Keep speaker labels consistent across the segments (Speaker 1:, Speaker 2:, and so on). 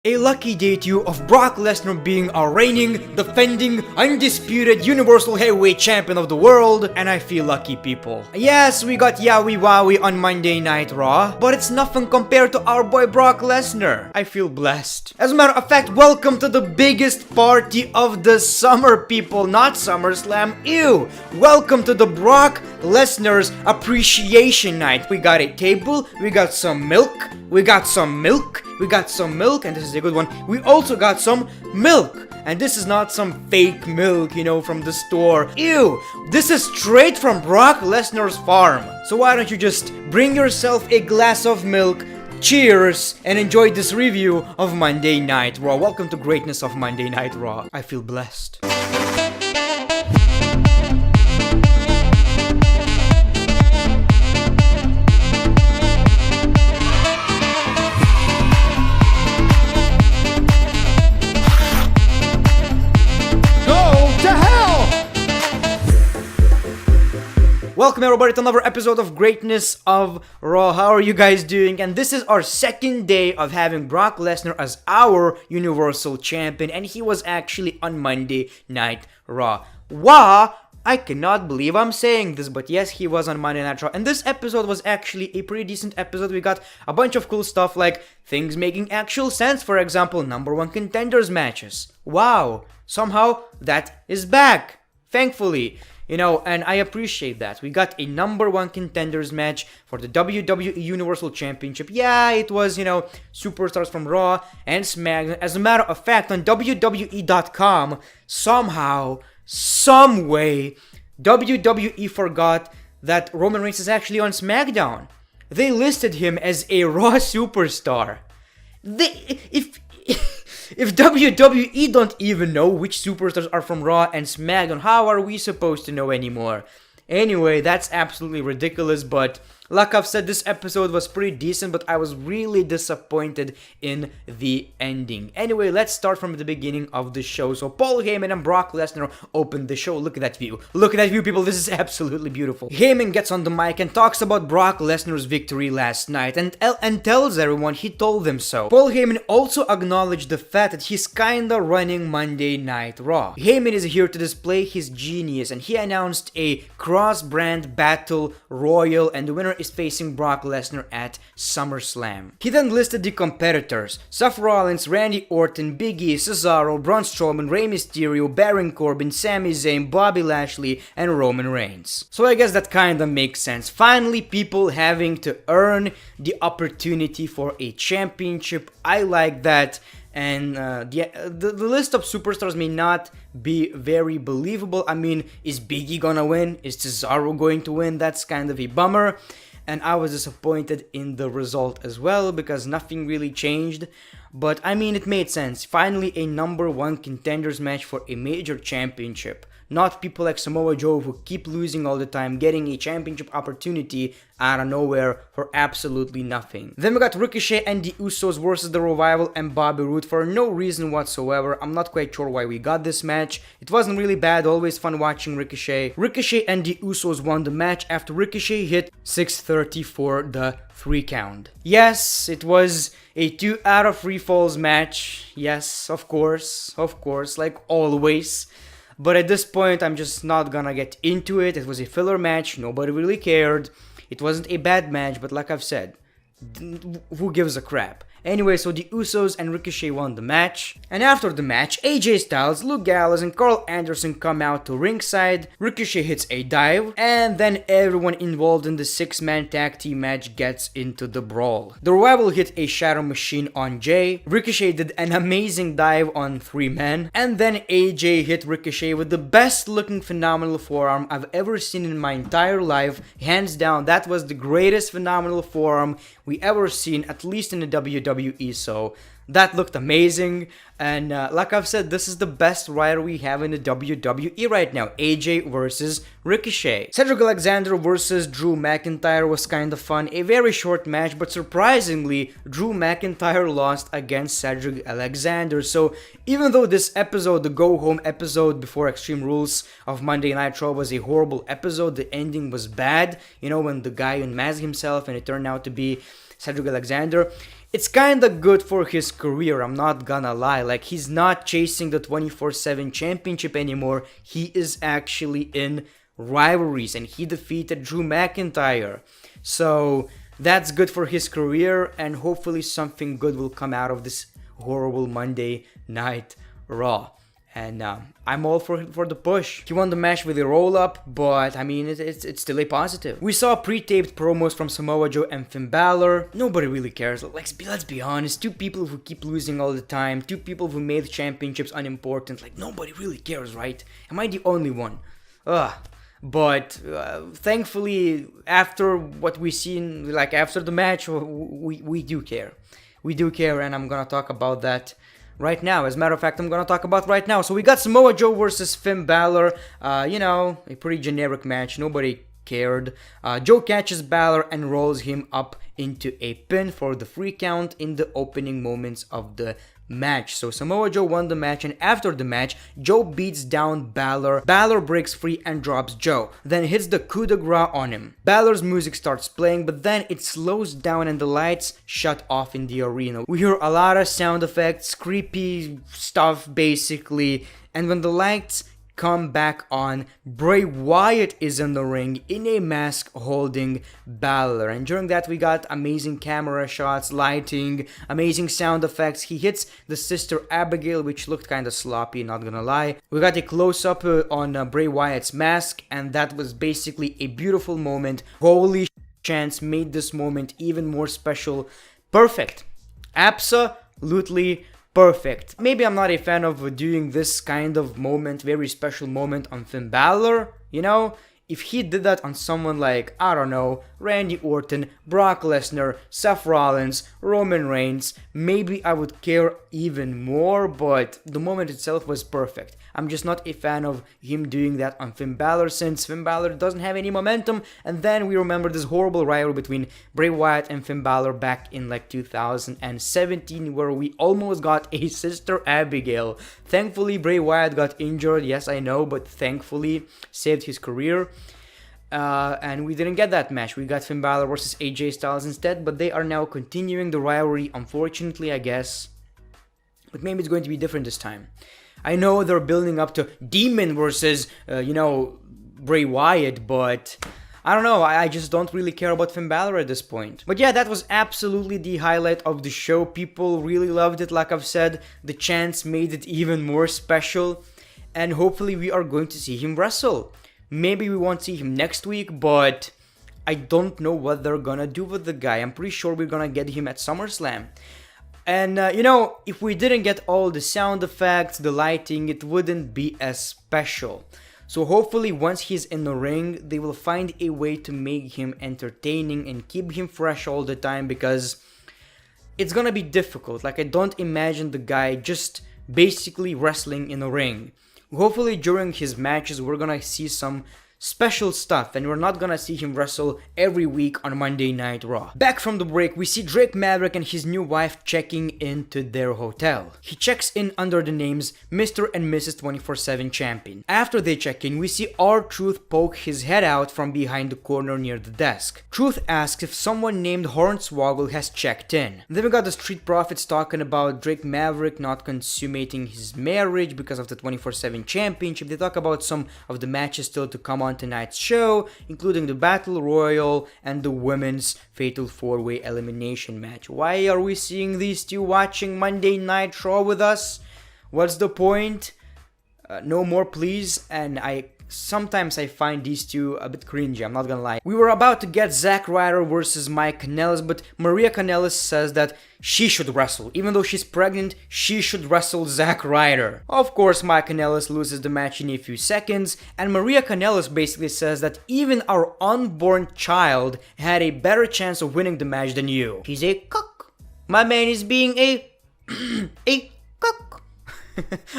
Speaker 1: A lucky day to you of Brock Lesnar being our reigning, defending, undisputed Universal Heavyweight Champion of the world, and I feel lucky, people. Yes, we got Yowie Wowie on Monday Night Raw, but it's nothing compared to our boy Brock Lesnar. I feel blessed. As a matter of fact, welcome to the biggest party of the summer, people, not SummerSlam, ew! Welcome to the Brock Lesnar's Appreciation Night. We got a table, we got some milk, we got some milk, and this is a good one. We also got some milk. And this is not some fake milk, you know, from the store. Ew! This is straight from Brock Lesnar's farm. So why don't you just bring yourself a glass of milk, cheers, and enjoy this review of Monday Night Raw. Welcome to greatness of Monday Night Raw. I feel blessed. Welcome everybody to another episode of Greatness of Raw. How are you guys doing? And this is our second day of having Brock Lesnar as our Universal Champion, and he was actually on Monday Night Raw. Wow! I cannot believe I'm saying this, but yes, he was on Monday Night Raw, and this episode was actually a pretty decent episode. We got a bunch of cool stuff like things making actual sense, for example, number one contenders matches. Wow! Somehow that is back, thankfully. You know, and I appreciate that. We got a number one contenders match for the WWE Universal Championship. Yeah, it was, you know, superstars from Raw and SmackDown. As a matter of fact, on WWE.com, somehow, some way, WWE forgot that Roman Reigns is actually on SmackDown. They listed him as a Raw superstar. If WWE don't even know which superstars are from Raw and SmackDown, how are we supposed to know anymore? Anyway, that's absolutely ridiculous, but like I've said, this episode was pretty decent, but I was really disappointed in the ending. Anyway, let's start from the beginning of the show. So Paul Heyman and Brock Lesnar opened the show. Look at that view. Look at that view, people. This is absolutely beautiful. Heyman gets on the mic and talks about Brock Lesnar's victory last night and tells everyone he told them so. Paul Heyman also acknowledged the fact that he's kinda running Monday Night Raw. Heyman is here to display his genius, and he announced a cross-brand battle royal, and the winner is facing Brock Lesnar at SummerSlam. He then listed the competitors: Seth Rollins, Randy Orton, Big E, Cesaro, Braun Strowman, Rey Mysterio, Baron Corbin, Sami Zayn, Bobby Lashley, and Roman Reigns. So I guess that kinda makes sense. Finally, people having to earn the opportunity for a championship. I like that. And the list of superstars may not be very believable. I mean, is Big E gonna win? Is Cesaro going to win? That's kind of a bummer. And I was disappointed in the result as well because nothing really changed. But I mean, it made sense. Finally, a number one contenders match for a major championship. Not people like Samoa Joe who keep losing all the time, getting a championship opportunity out of nowhere for absolutely nothing. Then we got Ricochet and the Usos versus the Revival and Bobby Roode for no reason whatsoever. I'm not quite sure why we got this match. It wasn't really bad, always fun watching Ricochet. Ricochet and the Usos won the match after Ricochet hit 630 for the 3 count. Yes, it was a 2 out of 3 falls match. Yes, of course, like always. But at this point, I'm just not gonna get into it. It was a filler match. Nobody really cared. It wasn't a bad match, but like I've said, who gives a crap? Anyway, so the Usos and Ricochet won the match. And after the match, AJ Styles, Luke Gallows, and Carl Anderson come out to ringside. Ricochet hits a dive, and then everyone involved in the 6-man tag team match gets into the brawl. The Revival hit a Shadow Machine on Jay. Ricochet did an amazing dive on 3 men. And then AJ hit Ricochet with the best looking phenomenal forearm I've ever seen in my entire life. Hands down, that was the greatest phenomenal forearm we ever seen, at least in the WWE, so that looked amazing. And like I've said, this is the best rider we have in the WWE right now. AJ versus Ricochet. Cedric Alexander versus Drew McIntyre was kind of fun. A very short match, but surprisingly, Drew McIntyre lost against Cedric Alexander. So even though this episode, the go-home episode before Extreme Rules of Monday Night Raw, was a horrible episode, the ending was bad. You know, when the guy unmasked himself and it turned out to be Cedric Alexander. It's kinda good for his career, I'm not gonna lie. Like, he's not chasing the 24/7 championship anymore. He is actually in rivalries, and he defeated Drew McIntyre. So that's good for his career, and hopefully something good will come out of this horrible Monday Night Raw. And I'm all for the push. He won the match with a roll-up, but I mean, it's still a positive. We saw pre-taped promos from Samoa Joe and Finn Balor. Nobody really cares. Let's be honest. Two people who keep losing all the time. Two people who made championships unimportant. Like, nobody really cares, right? Am I the only one? Ugh. But thankfully, after what we seen, like after the match, we do care. We do care, and I'm gonna talk about that right now. As a matter of fact, I'm gonna talk about right now. So we got Samoa Joe versus Finn Balor. A pretty generic match. Nobody cared. Joe catches Balor and rolls him up into a pin for the free count in the opening moments of the match. So Samoa Joe won the match, and after the match, Joe beats down Balor. Balor breaks free and drops Joe, then hits the coup de grace on him. Balor's music starts playing, but then it slows down and the lights shut off in the arena. We hear a lot of sound effects, creepy stuff basically, and when the lights come back on, Bray Wyatt is in the ring in a mask holding Balor, and during that we got amazing camera shots, lighting, amazing sound effects. He hits the sister Abigail, which looked kind of sloppy, not gonna lie. We got a close-up on Bray Wyatt's mask, and that was basically a beautiful moment. Holy chance made this moment even more special. Perfect. Absolutely perfect. Maybe I'm not a fan of doing this kind of moment, very special moment on Finn Balor, you know? If he did that on someone like, I don't know, Randy Orton, Brock Lesnar, Seth Rollins, Roman Reigns, maybe I would care even more, but the moment itself was perfect. I'm just not a fan of him doing that on Finn Balor, since Finn Balor doesn't have any momentum. And then we remember this horrible rivalry between Bray Wyatt and Finn Balor back in like 2017, where we almost got a sister Abigail. Thankfully, Bray Wyatt got injured, yes I know, but thankfully saved his career. And we didn't get that match. We got Finn Balor versus AJ Styles instead, but they are now continuing the rivalry, unfortunately, I guess. But maybe it's going to be different this time. I know they're building up to Demon versus, Bray Wyatt, but I don't know. I just don't really care about Finn Balor at this point. But yeah, that was absolutely the highlight of the show. People really loved it, like I've said. The chants made it even more special. And hopefully we are going to see him wrestle. Maybe we won't see him next week, but I don't know what they're gonna do with the guy. I'm pretty sure we're gonna get him at SummerSlam. And, if we didn't get all the sound effects, the lighting, it wouldn't be as special. So hopefully once he's in the ring, they will find a way to make him entertaining and keep him fresh all the time, because it's gonna be difficult. Like, I don't imagine the guy just basically wrestling in the ring. Hopefully during his matches we're gonna see some special stuff, and we're not gonna see him wrestle every week on Monday Night Raw. Back from the break, we see Drake Maverick and his new wife checking into their hotel. He checks in under the names Mr. and Mrs. 24/7 Champion. After they check in, we see R-Truth poke his head out from behind the corner near the desk. Truth asks if someone named Hornswoggle has checked in. Then we got the Street Profits talking about Drake Maverick not consummating his marriage because of the 24/7 Championship. They talk about some of the matches still to come on tonight's show, including the Battle Royal and the Women's Fatal 4-Way Elimination match. Why are we seeing these two watching Monday Night Raw with us? What's the point? No more, please. And sometimes I find these two a bit cringy, I'm not gonna lie. We were about to get Zack Ryder versus Mike Kanellis, but Maria Kanellis says that she should wrestle. Even though she's pregnant, she should wrestle Zack Ryder. Of course, Mike Kanellis loses the match in a few seconds, and Maria Kanellis basically says that even our unborn child had a better chance of winning the match than you. He's a cock. My man is being a cock.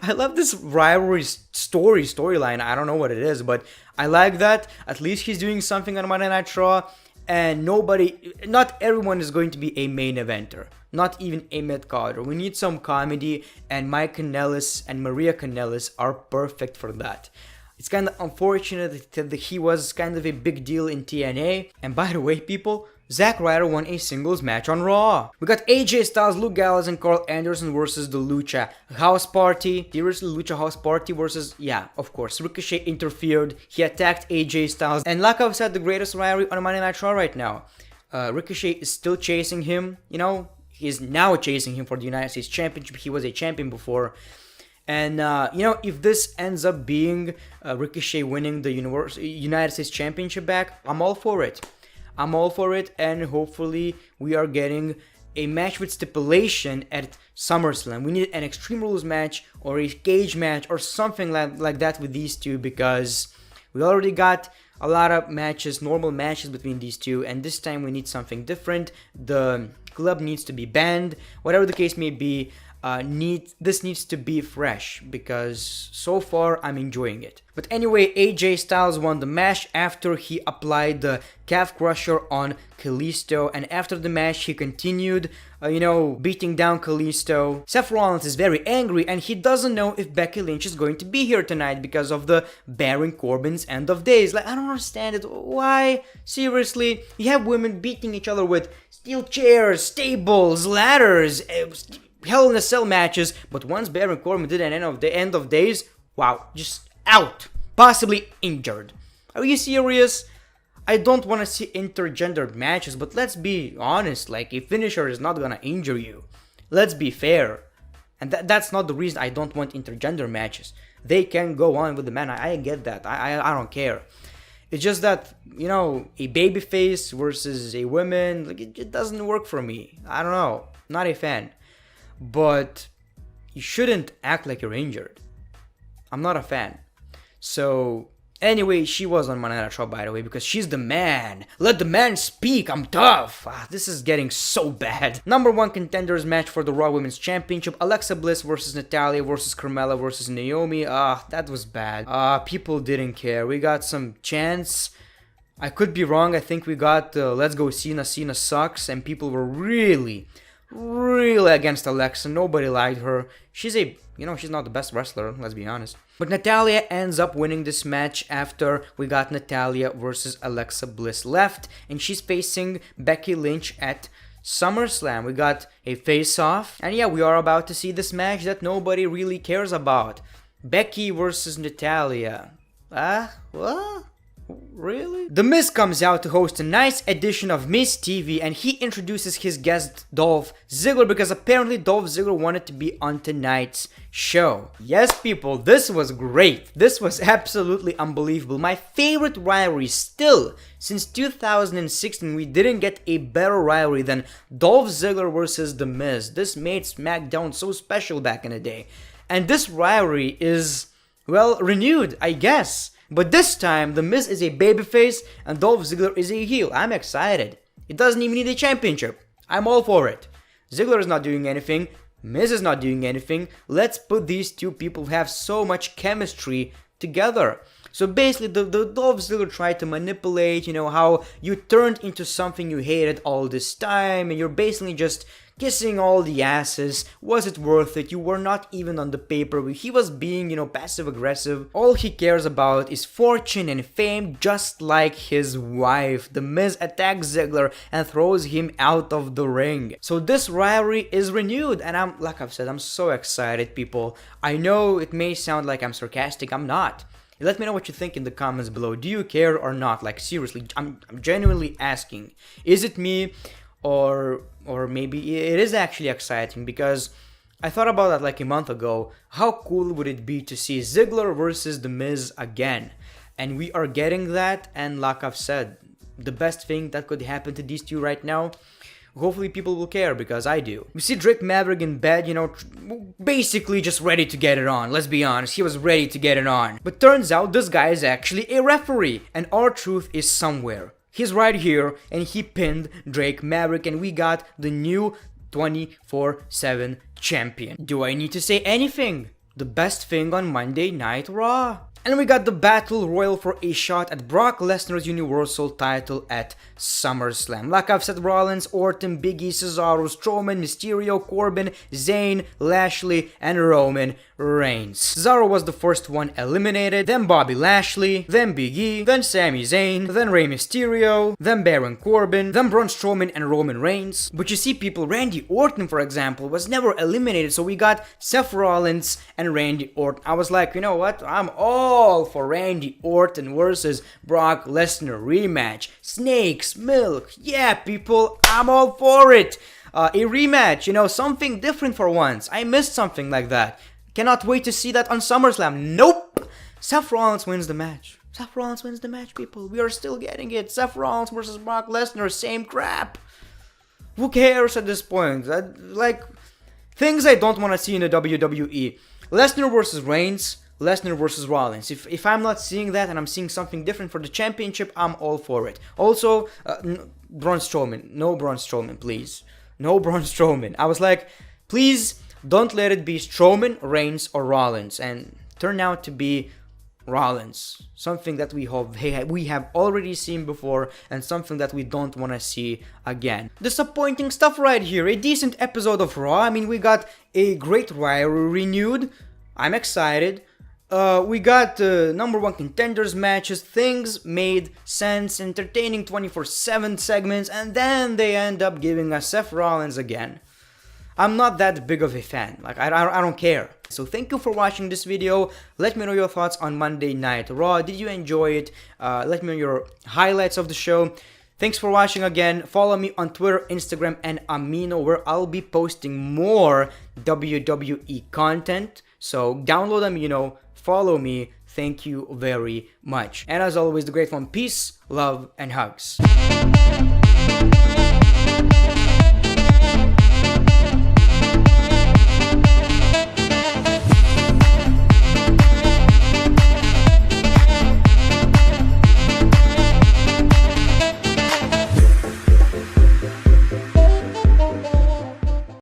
Speaker 1: I love this rivalry storyline. I don't know what it is, but I like that. At least he's doing something on Monday Night Raw, and not everyone is going to be a main eventer. Not even a mid-carder. We need some comedy, and Mike Kanellis and Maria Kanellis are perfect for that. It's kind of unfortunate that he was kind of a big deal in TNA. And by the way, people, Zack Ryder won a singles match on Raw. We got AJ Styles, Luke Gallows, and Carl Anderson versus the Lucha House Party. Seriously, Lucha House Party versus, yeah, of course. Ricochet interfered. He attacked AJ Styles. And like I've said, the greatest rivalry on Monday Night Raw right now. Ricochet is still chasing him. You know, he's now chasing him for the United States Championship. He was a champion before. And, you know, if this ends up being Ricochet winning the United States Championship back, I'm all for it. I'm all for it, and hopefully we are getting a match with stipulation at SummerSlam. We need an Extreme Rules match or a cage match or something like that with these two, because we already got a lot of matches, normal matches between these two, and this time we need something different. The club needs to be banned, whatever the case may be. This needs to be fresh, because so far I'm enjoying it. But anyway, AJ Styles won the match after he applied the calf crusher on Kalisto, and after the match he continued, beating down Kalisto. Seth Rollins is very angry, and he doesn't know if Becky Lynch is going to be here tonight because of the Baron Corbin's end of days. Like, I don't understand it. Why? Seriously, you have women beating each other with steel chairs, stables, ladders, Hell in a Cell matches, but once Baron Corbin did an end of days, wow, just out, possibly injured. Are you serious? I don't want to see intergendered matches, but let's be honest, like, a finisher is not gonna injure you. Let's be fair. And that's not the reason I don't want intergender matches. They can go on with the man, I get that, I don't care. It's just that, a babyface versus a woman, like, it doesn't work for me. I don't know, not a fan. But you shouldn't act like you're injured. I'm not a fan. So, anyway, she was on Monday Night Raw, by the way, because she's the man. Let the man speak, I'm tough. This is getting so bad. Number 1 contenders match for the Raw Women's Championship. Alexa Bliss versus Natalya versus Carmella versus Naomi. That was bad. People didn't care. We got some chants. I could be wrong. I think we got Let's Go Cena, Cena sucks. And people were really against Alexa. Nobody liked her. She's she's not the best wrestler, let's be honest. But Natalya ends up winning this match after we got Natalya versus Alexa Bliss left, and she's facing Becky Lynch at SummerSlam. We got a face-off, and yeah, we are about to see this match that nobody really cares about. Becky versus Natalya. What? Really? The Miz comes out to host a nice edition of Miz TV, and he introduces his guest Dolph Ziggler, because apparently Dolph Ziggler wanted to be on tonight's show. Yes, people, this was great. This was absolutely unbelievable. My favorite rivalry still. Since 2016, we didn't get a better rivalry than Dolph Ziggler versus The Miz. This made SmackDown so special back in the day. And this rivalry is, well, renewed, I guess. But this time, The Miz is a babyface and Dolph Ziggler is a heel. I'm excited. It doesn't even need a championship. I'm all for it. Ziggler is not doing anything. Miz is not doing anything. Let's put these two people who have so much chemistry together. So basically, the Dolph Ziggler tried to manipulate, how you turned into something you hated all this time, and you're basically just kissing all the asses. Was it worth it? You were not even on the pay-per-view. He was being, passive-aggressive. All he cares about is fortune and fame, just like his wife. The Miz attacks Ziggler and throws him out of the ring. So this rivalry is renewed, and like I've said, I'm so excited, people. I know it may sound like I'm sarcastic. I'm not. Let me know what you think in the comments below. Do you care or not? Like, seriously, I'm genuinely asking. Is it me? Or maybe it is actually exciting, because I thought about that like a month ago. How cool would it be to see Ziggler versus The Miz again? And we are getting that, and like I've said, the best thing that could happen to these two right now, hopefully people will care, because I do. We see Drake Maverick in bed, basically just ready to get it on. Let's be honest, he was ready to get it on. But turns out this guy is actually a referee, and R-Truth is somewhere. He's right here, and he pinned Drake Maverick, and we got the new 24/7 champion. Do I need to say anything? The best thing on Monday Night Raw. And we got the Battle Royal for a shot at Brock Lesnar's Universal title at SummerSlam. Like I've said, Rollins, Orton, Big E, Cesaro, Strowman, Mysterio, Corbin, Zayn, Lashley, and Roman Reigns. Cesaro was the first one eliminated, then Bobby Lashley, then Big E, then Sami Zayn, then Rey Mysterio, then Baron Corbin, then Braun Strowman and Roman Reigns. But you see people, Randy Orton for example, was never eliminated, so we got Seth Rollins and Randy Orton. I was like, you know what, I'm all for Randy Orton versus Brock Lesnar rematch. Snakes, milk, yeah people, I'm all for it. A rematch, you know, something different for once. I missed something like that. Cannot wait to see that on SummerSlam. Nope! Seth Rollins wins the match. Seth Rollins wins the match, people. We are still getting it. Seth Rollins versus Brock Lesnar, same crap. Who cares at this point? Like, things I don't want to see in the WWE. Lesnar versus Reigns, Lesnar versus Rollins. If I'm not seeing that and I'm seeing something different for the championship, I'm all for it. Also, Braun Strowman. No Braun Strowman, please. No Braun Strowman. I was like, please don't let it be Strowman, Reigns, or Rollins. And turn out to be Rollins. Something that we have already seen before and something that we don't want to see again. Disappointing stuff right here. A decent episode of Raw. I mean, we got a great rivalry renewed. I'm excited. We got number one contenders matches. Things made sense. Entertaining 24/7 segments. And then they end up giving us Seth Rollins again. I'm not that big of a fan. Like, I don't care. So thank you for watching this video. Let me know your thoughts on Monday Night Raw. Did you enjoy it? Let me know your highlights of the show. Thanks for watching again. Follow me on Twitter, Instagram, and Amino, where I'll be posting more WWE content. So download Amino, follow me. Thank you very much. And as always, the great one, peace, love, and hugs.